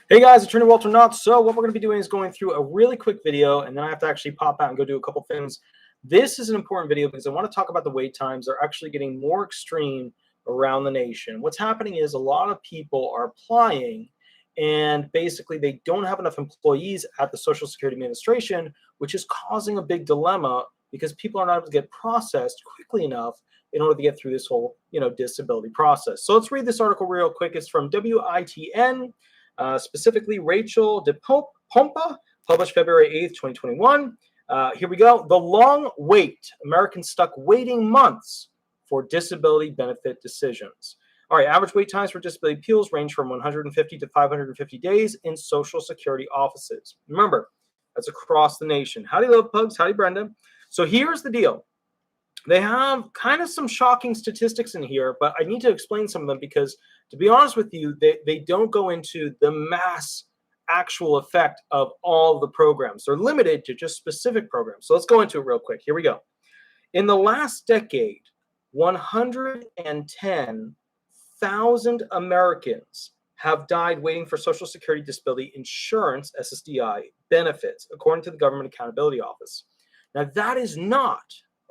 Hey guys, Attorney Walter Knott. So what we're going to be doing is going through a really quick video, and then I have to actually pop out and go do a couple things. This is an important video because I want to talk about the wait times. They're actually getting more extreme around the nation. What's happening is a lot of people are applying, and basically they don't have enough employees at the Social Security Administration, which is causing a big dilemma because people are not able to get processed quickly enough in order to get through this whole, disability process. So let's read this article real quick. It's from WITN. Specifically Rachel DePompa, published February 8th, 2021. Here we go. The long wait. Americans stuck waiting months for disability benefit decisions. All right, average wait times for disability appeals range from 150 to 550 days in Social Security offices. Remember, that's across the nation. Howdy, Love Pugs. Howdy, Brenda. So here's the deal. They have kind of some shocking statistics in here, but I need to explain some of them because, to be honest with you, they don't go into the mass actual effect of all of the programs. They're limited to just specific programs. So let's go into it real quick. Here we go. In the last decade, 110,000 Americans have died waiting for Social Security Disability Insurance, SSDI, benefits, according to the Government Accountability Office. Now, that is not,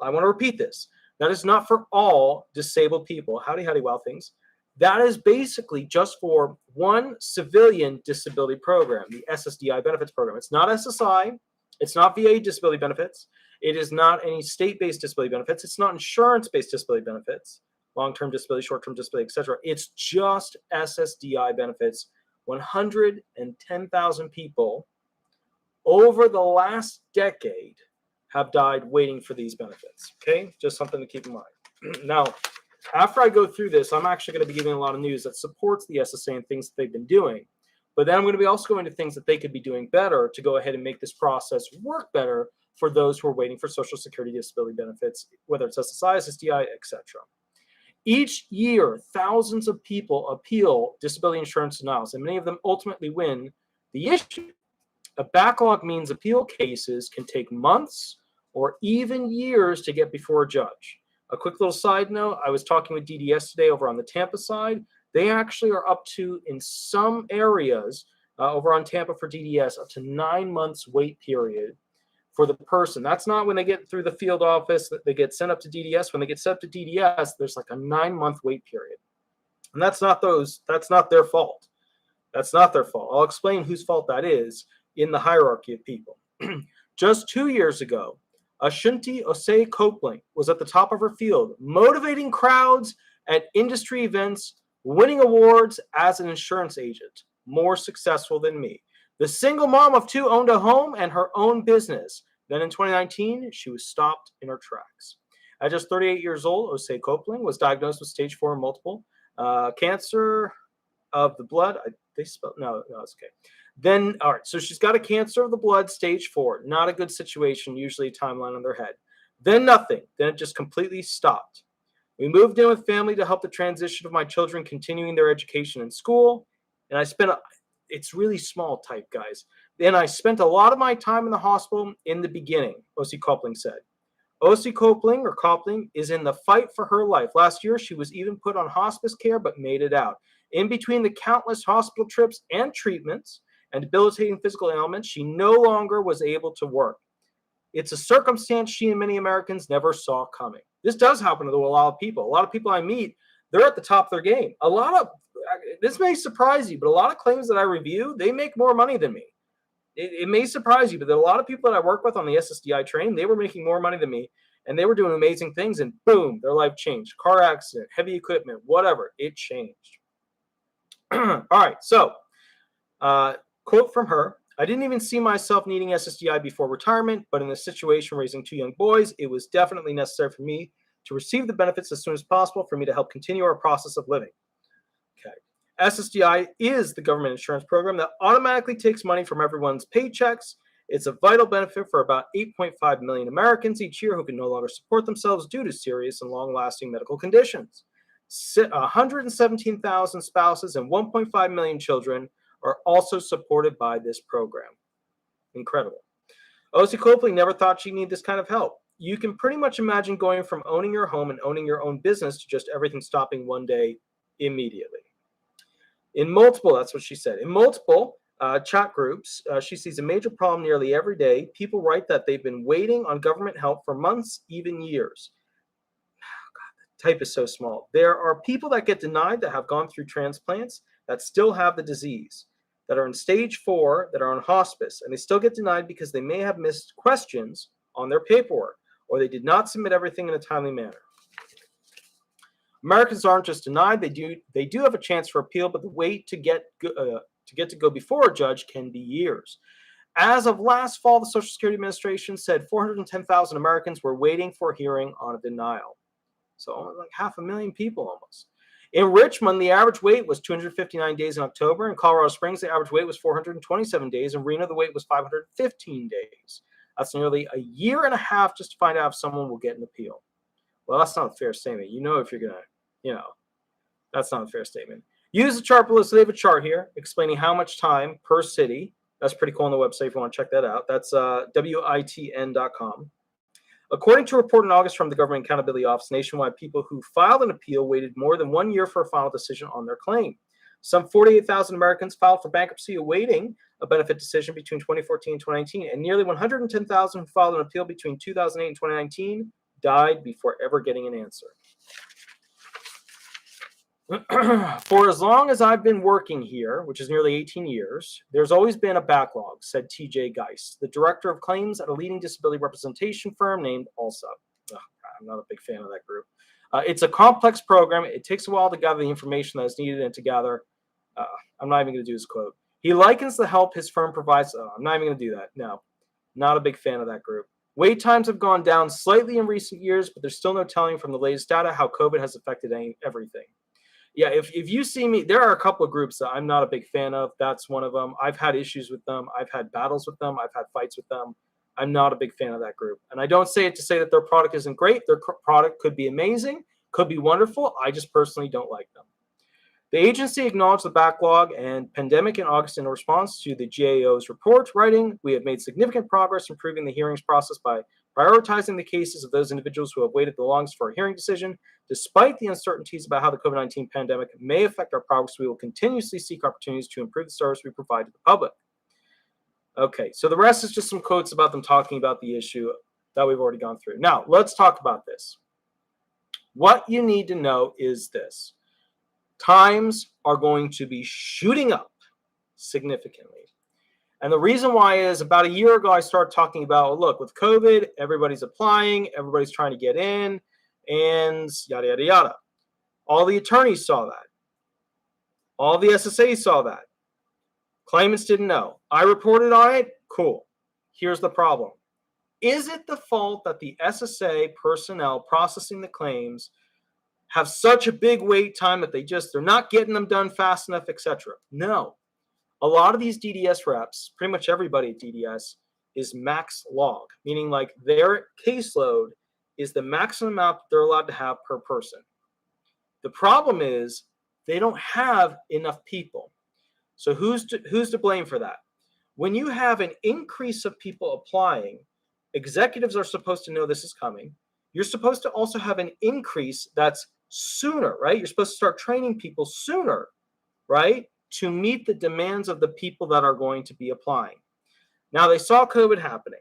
I want to repeat this, that is not for all disabled people. Howdy, howdy, wow things. That is basically just for one civilian disability program, the SSDI benefits program. It's not SSI. It's not VA disability benefits. It is not any state-based disability benefits. It's not insurance-based disability benefits, long-term disability, short-term disability, etc. It's just SSDI benefits. 110,000 people over the last decade have died waiting for these benefits. Okay, just something to keep in mind. Now, after I go through this, I'm actually going to be giving a lot of news that supports the SSA and things that they've been doing. But then I'm going to be also going to things that they could be doing better to go ahead and make this process work better for those who are waiting for Social Security disability benefits, whether it's SSI, SSDI, etc. Each year, thousands of people appeal disability insurance denials, and many of them ultimately win the issue. A backlog means appeal cases can take months or even years to get before a judge. A quick little side note, I was talking with DDS today over on the Tampa side. They actually are up to, in some areas, over on Tampa for DDS, up to 9 months wait period for the person. That's not when they get through the field office, that they get sent up to DDS. When they get sent up to DDS, there's like a 9-month wait period. And that's not their fault. That's not their fault. I'll explain whose fault that is in the hierarchy of people. Just 2 years ago, Ashanti Osei Copeland was at the top of her field, motivating crowds at industry events, winning awards as an insurance agent, more successful than me. The single mom of 2 owned a home and her own business. Then in 2019, she was stopped in her tracks. At just 38 years old, Osei Copeland was diagnosed with stage 4 multiple cancer of the blood. It's okay. Then, all right, so she's got a cancer of the blood, stage 4. Not a good situation, usually a timeline on their head. Then nothing. Then it just completely stopped. We moved in with family to help the transition of my children continuing their education in school. And I spent, it's really small type, guys. Then I spent a lot of my time in the hospital in the beginning, O.C. Copeland said. O.C. Copeland is in the fight for her life. Last year, she was even put on hospice care, but made it out. In between the countless hospital trips and treatments, and debilitating physical ailments, she no longer was able to work. It's a circumstance she and many Americans never saw coming. This does happen to a lot of people. A lot of people I meet, they're at the top of their game. This may surprise you, but a lot of claims that I review, they make more money than me. It may surprise you, but there are a lot of people that I work with on the SSDI train, they were making more money than me, and they were doing amazing things, and boom, their life changed. Car accident, heavy equipment, whatever, it changed. All right, so quote from her, I didn't even see myself needing SSDI before retirement, but in the situation raising 2 young boys, it was definitely necessary for me to receive the benefits as soon as possible for me to help continue our process of living. Okay. SSDI is the government insurance program that automatically takes money from everyone's paychecks. It's a vital benefit for about 8.5 million Americans each year who can no longer support themselves due to serious and long-lasting medical conditions. 117,000 spouses and 1.5 million children are also supported by this program. Incredible. O.C. Copeland never thought she'd need this kind of help. You can pretty much imagine going from owning your home and owning your own business to just everything stopping one day immediately. In multiple, that's what she said. In multiple, chat groups. She sees a major problem nearly every day. People write that they've been waiting on government help for months, even years. Type is so small. There are people that get denied that have gone through transplants that still have the disease, that are in stage 4, that are on hospice, and they still get denied because they may have missed questions on their paperwork, or they did not submit everything in a timely manner. Americans aren't just denied; they do have a chance for appeal, but the wait to get to go before a judge can be years. As of last fall, the Social Security Administration said 410,000 Americans were waiting for a hearing on a denial. So like 500,000 people almost. In Richmond, the average wait was 259 days in October. In Colorado Springs, the average wait was 427 days. In Reno, the wait was 515 days. That's nearly a year and a half just to find out if someone will get an appeal. Well, that's not a fair statement. You know if you're going to, that's not a fair statement. Use the chart below. So they have a chart here explaining how much time per city. That's pretty cool on the website if you want to check that out. That's WITN.com. According to a report in August from the Government Accountability Office, nationwide people who filed an appeal waited more than 1 year for a final decision on their claim. Some 48,000 Americans filed for bankruptcy awaiting a benefit decision between 2014 and 2019, and nearly 110,000 who filed an appeal between 2008 and 2019 died before ever getting an answer. For as long as I've been working here, which is nearly 18 years, there's always been a backlog, said TJ Geist, the director of claims at a leading disability representation firm named ALSA. I'm not a big fan of that group. It's a complex program. It takes a while to gather the information that is needed and to gather. I'm not even going to do his quote. He likens the help his firm provides. I'm not even going to do that. No, not a big fan of that group. Wait times have gone down slightly in recent years, but there's still no telling from the latest data how COVID has affected everything. Yeah, if you see me, there are a couple of groups that I'm not a big fan of. That's one of them. I've had issues with them. I've had battles with them. I've had fights with them. I'm not a big fan of that group. And I don't say it to say that their product isn't great. Their product could be amazing, could be wonderful. I just personally don't like them. The agency acknowledged the backlog and pandemic in August in response to the GAO's report, writing, "We have made significant progress improving the hearings process by prioritizing the cases of those individuals who have waited the longest for a hearing decision. Despite the uncertainties about how the COVID-19 pandemic may affect our progress, we will continuously seek opportunities to improve the service we provide to the public." Okay, so the rest is just some quotes about them talking about the issue that we've already gone through. Now, let's talk about this. What you need to know is this. Times are going to be shooting up significantly. And the reason why is about a year ago, I started talking about, look, with COVID, everybody's applying, everybody's trying to get in, and yada, yada, yada. All the attorneys saw that. All the SSAs saw that. Claimants didn't know. I reported on it. Cool. Here's the problem. Is it the fault that the SSA personnel processing the claims have such a big wait time that they're not getting them done fast enough, etc.? No. A lot of these DDS reps, pretty much everybody at DDS, is max log, meaning like their caseload is the maximum amount they're allowed to have per person. The problem is they don't have enough people. So who's to blame for that? When you have an increase of people applying, executives are supposed to know this is coming. You're supposed to also have an increase that's sooner, right? You're supposed to start training people sooner, right? To meet the demands of the people that are going to be applying. Now, they saw COVID happening,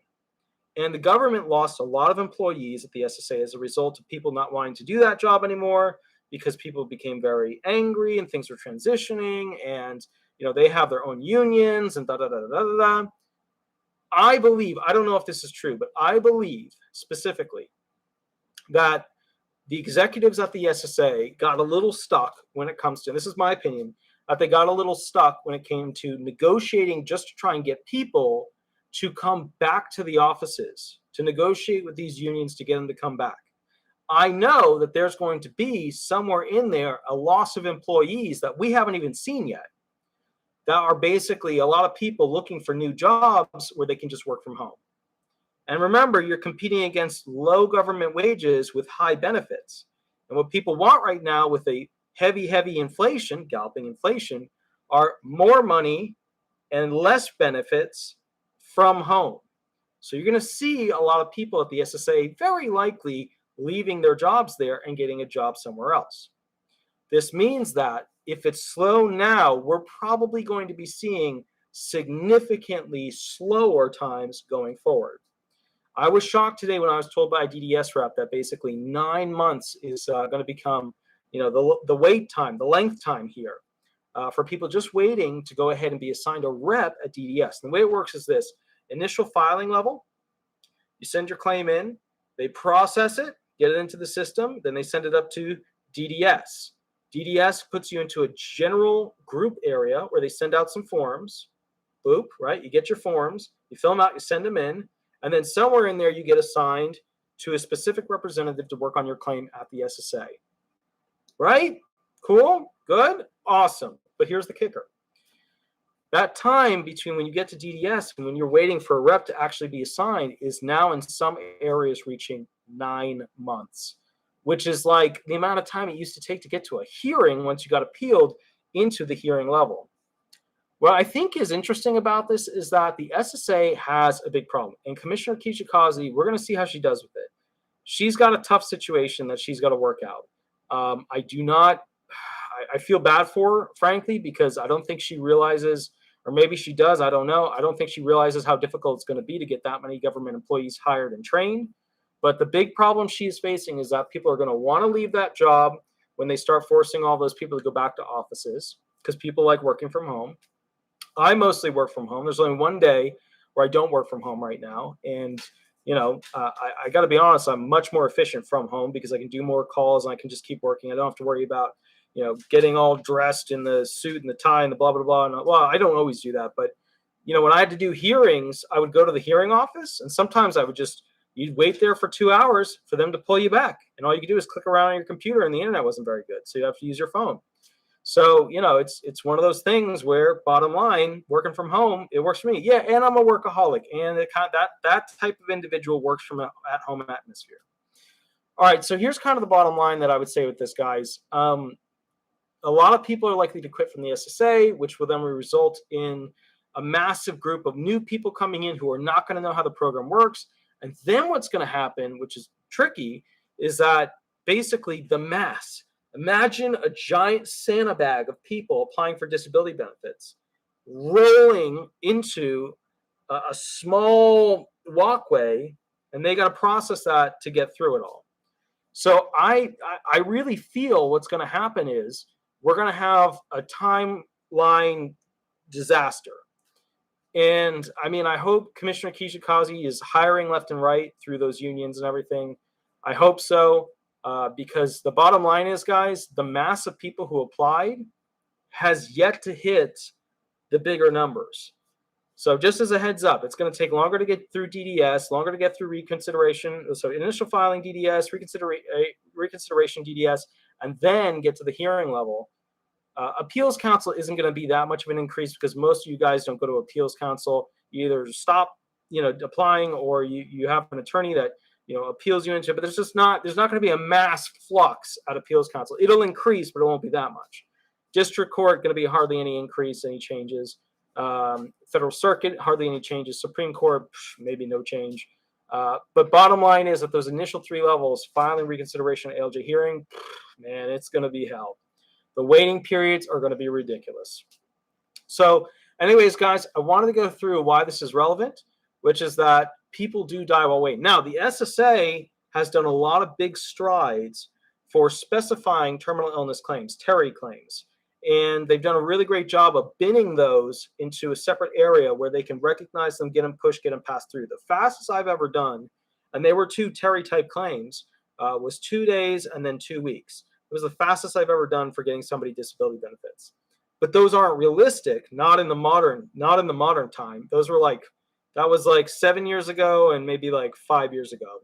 and the government lost a lot of employees at the SSA as a result of people not wanting to do that job anymore because people became very angry and things were transitioning, and they have their own unions and da-da-da-da-da-da. I believe, I don't know if this is true, but I believe specifically that the executives at the SSA got a little stuck when it comes to, and this is my opinion, that they got a little stuck when it came to negotiating just to try and get people to come back to the offices, to negotiate with these unions to get them to come back. I know that there's going to be somewhere in there a loss of employees that we haven't even seen yet. That are basically a lot of people looking for new jobs where they can just work from home. And remember, you're competing against low government wages with high benefits. And what people want right now with a heavy inflation, galloping inflation, are more money and less benefits from home. So you're going to see a lot of people at the SSA very likely leaving their jobs there and getting a job somewhere else. This means that if it's slow now, we're probably going to be seeing significantly slower times going forward. I was shocked today when I was told by a DDS rep that basically 9 months is going to become, the wait time, the length time here for people just waiting to go ahead and be assigned a rep at DDS. And the way it works is this: initial filing level, you send your claim in, they process it, get it into the system, then they send it up to DDS. DDS puts you into a general group area where they send out some forms. Boop, right? You get your forms, you fill them out, you send them in, and then somewhere in there you get assigned to a specific representative to work on your claim at the SSA. Right? Cool? Good? Awesome. But here's the kicker. That time between when you get to DDS and when you're waiting for a rep to actually be assigned is now in some areas reaching 9 months, which is like the amount of time it used to take to get to a hearing once you got appealed into the hearing level. What I think is interesting about this is that the SSA has a big problem. And Commissioner Kijikazi, we're going to see how she does with it. She's got a tough situation that she's got to work out. I feel bad for her, frankly, because I don't think she realizes, or maybe she does, I don't know. I don't think she realizes how difficult it's going to be to get that many government employees hired and trained. But the big problem she's facing is that people are going to want to leave that job when they start forcing all those people to go back to offices, because people like working from home. I mostly work from home. There's only one day where I don't work from home right now. And, I got to be honest, I'm much more efficient from home because I can do more calls and I can just keep working. I don't have to worry about, getting all dressed in the suit and the tie and the blah, blah, blah. And, well, I don't always do that. But, when I had to do hearings, I would go to the hearing office. And sometimes you'd wait there for 2 hours for them to pull you back. And all you could do is click around on your computer and the internet wasn't very good. So you have to use your phone. So, it's one of those things where, bottom line, working from home, it works for me. Yeah, and I'm a workaholic, and that type of individual works from an at-home atmosphere. All right, so here's kind of the bottom line that I would say with this, guys. A lot of people are likely to quit from the SSA, which will then result in a massive group of new people coming in who are not going to know how the program works. And then what's going to happen, which is tricky, is that basically the mass. Imagine a giant Santa bag of people applying for disability benefits rolling into a small walkway, and they got to process that to get through it all. So I really feel what's going to happen is we're going to have a timeline disaster. And I hope Commissioner Kijikazi is hiring left and right through those unions and everything. I hope so. Because the bottom line is, guys, the mass of people who applied has yet to hit the bigger numbers. So just as a heads up, it's going to take longer to get through DDS, longer to get through reconsideration. So initial filing DDS, reconsideration DDS, and then get to the hearing level. Appeals counsel isn't going to be that much of an increase because most of you guys don't go to appeals counsel. You either stop, applying, or you have an attorney that appeals you into it, but there's not going to be a mass flux at appeals counsel. It'll increase, but it won't be that much. District court, going to be hardly any increase, any changes. Federal circuit, hardly any changes. Supreme Court, maybe no change. But bottom line is that those initial 3 levels, filing, reconsideration, ALJ hearing, man, it's going to be hell. The waiting periods are going to be ridiculous. So anyways, guys, I wanted to go through why this is relevant, which is that people do die while waiting. Now, the SSA has done a lot of big strides for specifying terminal illness claims, TERI claims. And they've done a really great job of binning those into a separate area where they can recognize them, get them pushed, get them passed through. The fastest I've ever done, and they were 2 TERI type claims, was 2 days and then 2 weeks. It was the fastest I've ever done for getting somebody disability benefits. But those aren't realistic, not in the modern time. That was like 7 years ago and maybe like 5 years ago.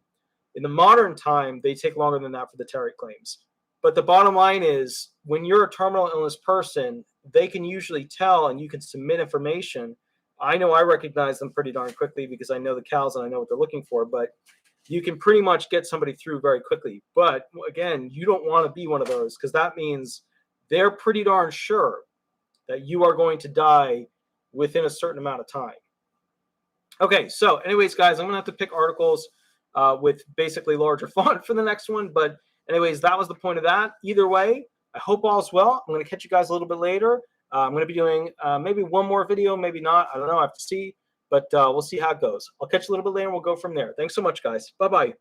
In the modern time, they take longer than that for the TERI claims. But the bottom line is, when you're a terminal illness person, they can usually tell and you can submit information. I know I recognize them pretty darn quickly because I know the cows and I know what they're looking for, but you can pretty much get somebody through very quickly. But again, you don't want to be one of those because that means they're pretty darn sure that you are going to die within a certain amount of time. Okay, so anyways, guys, I'm going to have to pick articles with basically larger font for the next one. But anyways, that was the point of that. Either way, I hope all's well. I'm going to catch you guys a little bit later. I'm going to be doing maybe one more video, maybe not. I don't know. I have to see. But we'll see how it goes. I'll catch you a little bit later. We'll go from there. Thanks so much, guys. Bye-bye.